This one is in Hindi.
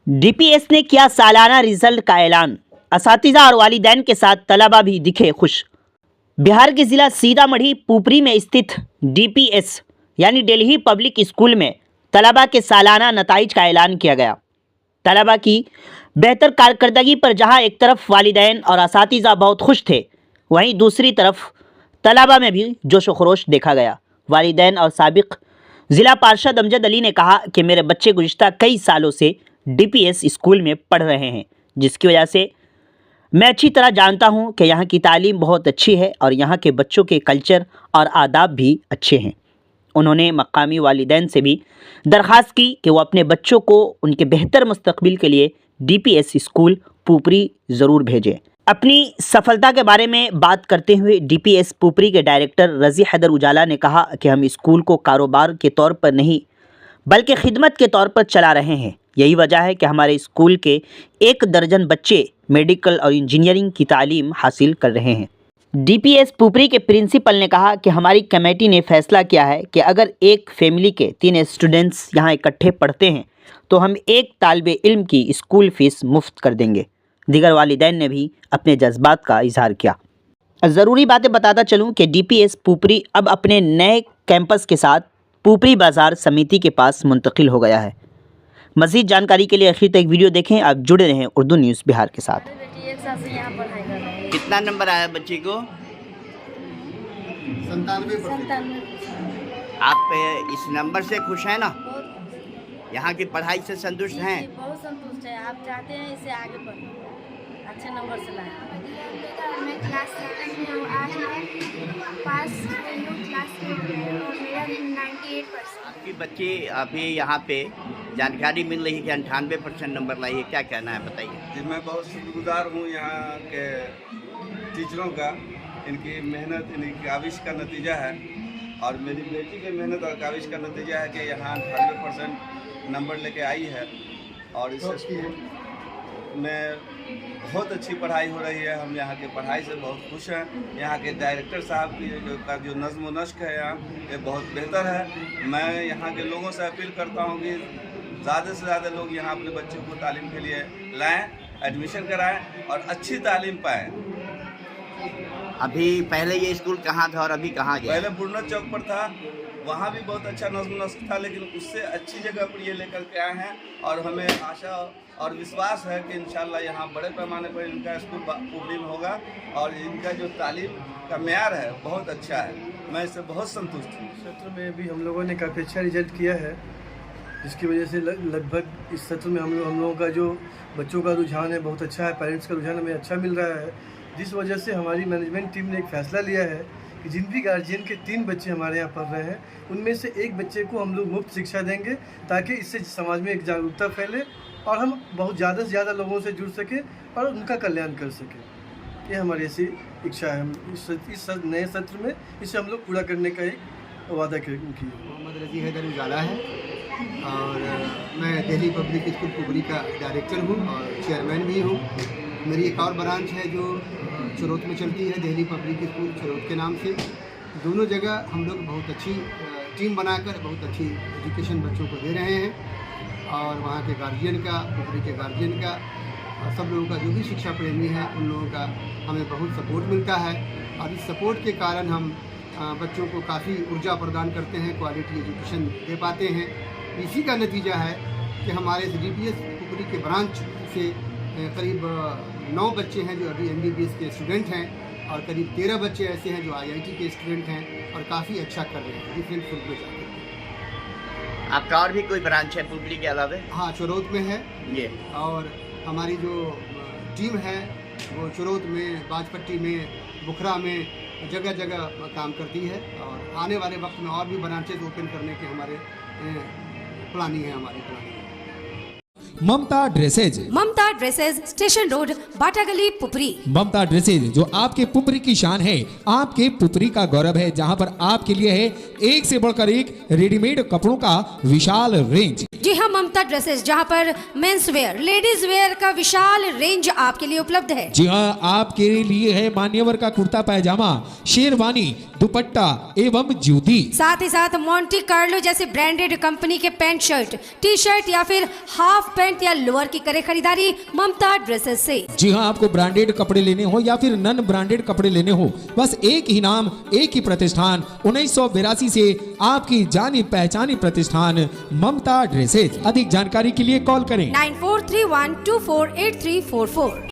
डीपीएस ने किया सालाना रिजल्ट का ऐलान। असातिज़ा और वालिदैन के साथ तलबा भी दिखे खुश। बिहार के ज़िला सीतामढ़ी पुपरी में स्थित डीपीएस यानी दिल्ली पब्लिक स्कूल में तलबा के सालाना नताइज का ऐलान किया गया। तलबा की बेहतर कारकर्दगी पर जहां एक तरफ वालिदैन और असातिज़ा बहुत खुश थे, वहीं दूसरी तरफ तलबा में भी जोश व खरोश देखा गया। वालिदैन और साबिक ज़िला पार्षद अमजद अली ने कहा कि मेरे बच्चे गुज़िश्ता कई सालों से डीपीएस स्कूल में पढ़ रहे हैं, जिसकी वजह से मैं अच्छी तरह जानता हूं कि यहाँ की तालीम बहुत अच्छी है और यहाँ के बच्चों के कल्चर और आदाब भी अच्छे हैं। उन्होंने मकामी वालिदैन से भी दरख्वास्त की कि वो अपने बच्चों को उनके बेहतर मुस्तकबिल के लिए डीपीएस स्कूल पुपरी ज़रूर भेजें। अपनी सफलता के बारे में बात करते हुए डीपीएस पुपरी के डायरेक्टर रज़ी हैदर उजाला ने कहा कि हम स्कूल को कारोबार के तौर पर नहीं बल्कि खिदमत के तौर पर चला रहे हैं। यही वजह है कि हमारे स्कूल के 1 दर्जन बच्चे मेडिकल और इंजीनियरिंग की तालीम हासिल कर रहे हैं। डीपीएस पुपरी के प्रिंसिपल ने कहा कि हमारी कमेटी ने फैसला किया है कि अगर एक फैमिली के 3 स्टूडेंट्स यहाँ इकट्ठे पढ़ते हैं तो हम एक तालिबे इल्म की स्कूल फ़ीस मुफ्त कर देंगे। दीगर वालिदैन ने भी अपने जज्बात का इजहार किया। ज़रूरी बातें बताता चलूँ कि डीपीएस पुपरी अब अपने नए कैंपस के साथ पुपरी बाज़ार समिति के पास मुंतकिल हो गया है। मज़ीद जानकारी के लिए आखिर तक वीडियो देखें। आप जुड़े रहें उर्दू न्यूज़ बिहार के साथ। कितना नंबर आया बच्चे को? 97%। आप इस नंबर से खुश हैं ना? यहाँ की पढ़ाई से संतुष्ट हैं? बहुत संतुष्ट है। आप चाहते हैं इसे आगे बढ़े, अच्छे नंबर से लाएं। मैं क्लास 7 में हूँ, आज मैं पास हुई हूँ क्लास 8 में और मेरा 98%। आपकी बच्ची अभी यहाँ पे जानकारी मिल रही है कि 98% नंबर लाई है, क्या कहना है बताइए? जी, मैं बहुत शुक्रगुजार हूँ यहाँ के टीचरों का। इनकी मेहनत, इनकी काविश का नतीजा है और मेरी बेटी की मेहनत और काविश का नतीजा है कि यहाँ 98% नंबर लेके आई है और इस स्कूल में बहुत अच्छी पढ़ाई हो रही है। हम यहाँ के पढ़ाई से बहुत खुश हैं। यहाँ के डायरेक्टर साहब की जो नज़्म व नस्क है यहाँ, ये बहुत बेहतर है। मैं यहाँ के लोगों से अपील करता हूँ कि ज़्यादा से ज़्यादा लोग यहाँ अपने बच्चों को तालीम के लिए लाएं, एडमिशन कराएं और अच्छी तालीम पाएं। अभी पहले ये स्कूल कहाँ था और अभी कहाँ गया? पहले बुरना चौक पर था, वहाँ भी बहुत अच्छा नज़्म नस्क था, लेकिन उससे अच्छी जगह पर ये लेकर के आए हैं और हमें आशा और विश्वास है कि इंशाल्लाह यहाँ बड़े पैमाने पर इनका स्कूल पुपरी में होगा और इनका जो तालीम का मेयार है बहुत अच्छा है। मैं इससे बहुत संतुष्ट हूँ। सत्र में भी हम लोगों ने काफ़ी अच्छा रिजल्ट किया है, जिसकी वजह से लगभग इस सत्र में हम लोगों का जो बच्चों का रुझान है बहुत अच्छा है, पेरेंट्स का रुझान हमें अच्छा मिल रहा है। जिस वजह से हमारी मैनेजमेंट टीम ने एक फ़ैसला लिया है कि जिन भी गार्जियन के 3 बच्चे हमारे यहाँ पढ़ रहे हैं, उनमें से एक बच्चे को हम लोग मुफ्त शिक्षा देंगे ताकि इससे समाज में एक जागरूकता फैले और हम बहुत ज़्यादा से ज़्यादा लोगों से जुड़ सकें और उनका कल्याण कर सकें। ये हमारी ऐसी इच्छा है। इस नए सत्र में इसे हम लोग पूरा करने का एक वादा किया। मोहम्मद रज़ी हैदर उजाला है और मैं दिल्ली पब्लिक स्कूल पुपरी का डायरेक्टर हूँ और चेयरमैन भी हूँ। मेरी एक और ब्रांच है जो चरोत में चलती है, दिल्ली पब्लिक स्कूल चरोत के नाम से। दोनों जगह हम लोग बहुत अच्छी टीम बनाकर बहुत अच्छी एजुकेशन बच्चों को दे रहे हैं और वहाँ के गार्जियन का, पुपरी के गार्जियन का और सब लोगों का जो भी शिक्षा प्रेमी है उन लोगों का हमें बहुत सपोर्ट मिलता है और इस सपोर्ट के कारण हम बच्चों को काफ़ी ऊर्जा प्रदान करते हैं, क्वालिटी एजुकेशन दे पाते हैं। इसी का नतीजा है कि हमारे डीपीएस पुपरी के ब्रांच से करीब 9 बच्चे हैं जो अभी MBBS के स्टूडेंट हैं और करीब 13 बच्चे ऐसे हैं जो IIT के स्टूडेंट हैं और काफ़ी अच्छा कर रहे हैं डिफरेंट फील्ड में जाकर। आपका और भी कोई ब्रांच है पुपरी के अलावा? हाँ, चरोत में है ये और हमारी जो टीम है वो चरोत में, बाजपट्टी में, बुखरा में जगह जगह काम करती है और आने वाले वक्त में और भी ब्रांचेज ओपन करने के हमारे प्लानिंग है। ममता ड्रेसेज स्टेशन रोड, बाटा गली, पुपरी। ममता ड्रेसेज जो आपके पुपरी की शान है, आपके पुपरी का गौरव है, जहां पर आपके लिए है एक से बढ़कर एक रेडीमेड कपड़ों का विशाल रेंज। जी हाँ, ममता ड्रेसेस, जहां पर मेंस वेयर, लेडीज वेयर का विशाल रेंज आपके लिए उपलब्ध है। जी हाँ, आपके लिए है मान्यवर का कुर्ता पैजामा, शेरवानी, दुपट्टा एवं जूती। साथ ही साथ मोंटी कार्लो जैसे ब्रांडेड कंपनी के पैंट शर्ट, टी शर्ट या फिर हाफ पैंट या लोअर की करे खरीदारी ममता ड्रेसेस से। जी हाँ, आपको ब्रांडेड कपड़े लेने हो या फिर नन ब्रांडेड कपड़े लेने हो, बस एक ही नाम, एक ही प्रतिष्ठान, 1982 से आपकी जानी पहचानी प्रतिष्ठान ममता ड्रेसेज। अधिक जानकारी के लिए कॉल करें 9431248344।